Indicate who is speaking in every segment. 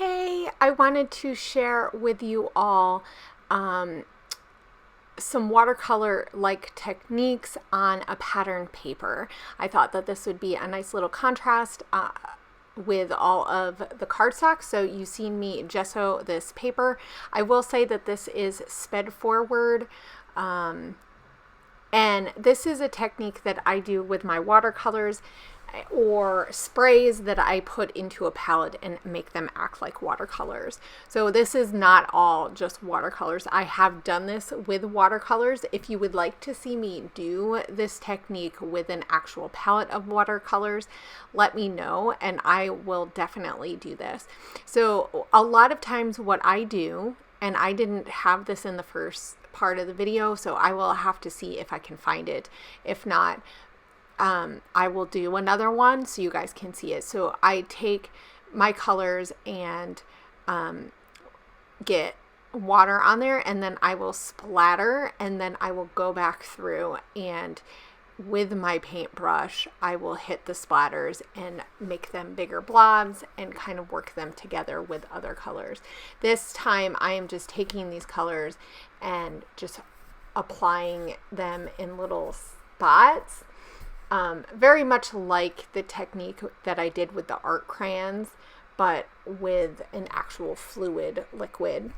Speaker 1: Hey, I wanted to share with you all some watercolor-like techniques on a pattern paper. I thought that this would be a nice little contrast with all of the cardstock. So you've seen me gesso this paper. I will say that this is sped forward. And this is a technique that I do with my watercolors or sprays that I put into a palette and make them act like watercolors. So this is not all just watercolors. I have done this with watercolors. If you would like to see me do this technique with an actual palette of watercolors, let me know and I will definitely do this. So a lot of times what I do, and I didn't have this in the first part of the video, so I will have to see if I can find it. If not, I will do another one so you guys can see it. So I take my colors and get water on there, and then I will splatter, and then I will go back through and with my paintbrush I will hit the splatters and make them bigger blobs and kind of work them together with other colors. This time I am just taking these colors and just applying them in little spots. Very much like the technique that I did with the art crayons, but with an actual fluid liquid.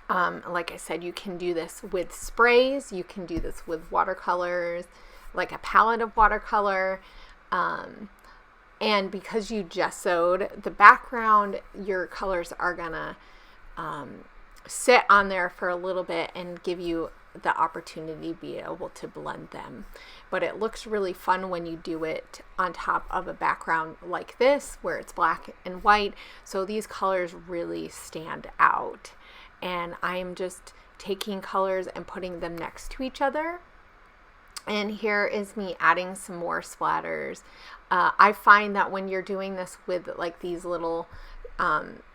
Speaker 1: Like I said, you can do this with sprays, you can do this with watercolors, like a palette of watercolor. And because you gessoed the background, your colors are gonna sit on there for a little bit and give you the opportunity to be able to blend them. But it looks really fun when you do it on top of a background like this where it's black and white, so these colors really stand out. And I'm just taking colors and putting them next to each other. And here is me adding some more splatters. I find that when you're doing this with like these little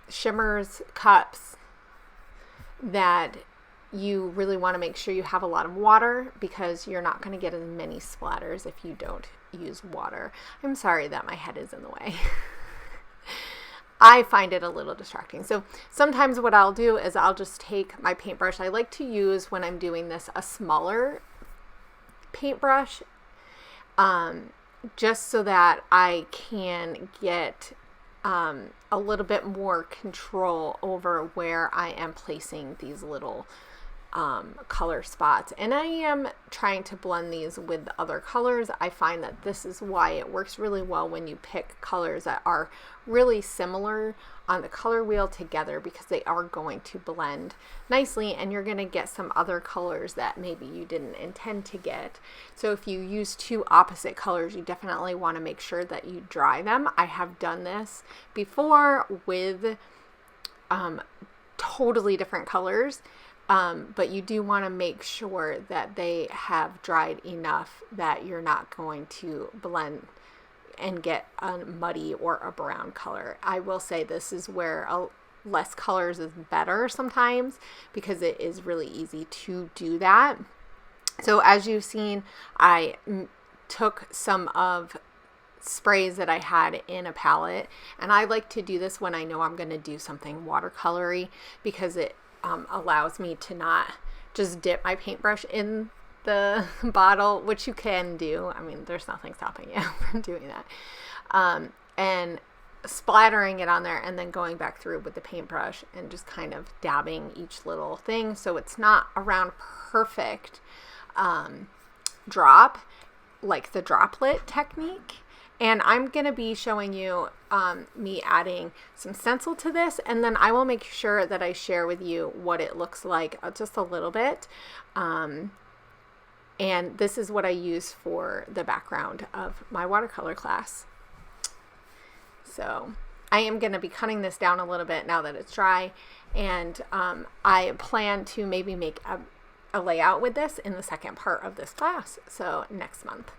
Speaker 1: shimmers cups, that you really want to make sure you have a lot of water, because you're not going to get as many splatters if you don't use water. I'm sorry that my head is in the way. I find it a little distracting. So sometimes what I'll do is I'll just take my paintbrush. I like to use, when I'm doing this, a smaller paintbrush, just so that I can get a little bit more control over where I am placing these little color spots. And I am trying to blend these with other colors. I find that this is why it works really well when you pick colors that are really similar on the color wheel together, because they are going to blend nicely and you're going to get some other colors that maybe you didn't intend to get. So if you use two opposite colors, you definitely want to make sure that you dry them. I have done this before with totally different colors. But you do want to make sure that they have dried enough that you're not going to blend and get a muddy or a brown color. I will say this is where less colors is better sometimes, because it is really easy to do that. So as you've seen, I took some of sprays that I had in a palette, and I like to do this when I know I'm going to do something watercolory, because it allows me to not just dip my paintbrush in the bottle, which you can do. I mean, there's nothing stopping you from doing that. And splattering it on there and then going back through with the paintbrush and just kind of dabbing each little thing so it's not a round perfect drop, like the droplet technique. And I'm going to be showing you me adding some stencil to this, and then I will make sure that I share with you what it looks like just a little bit. And this is what I use for the background of my watercolor class. So I am going to be cutting this down a little bit now that it's dry, and I plan to maybe make a layout with this in the second part of this class, so next month.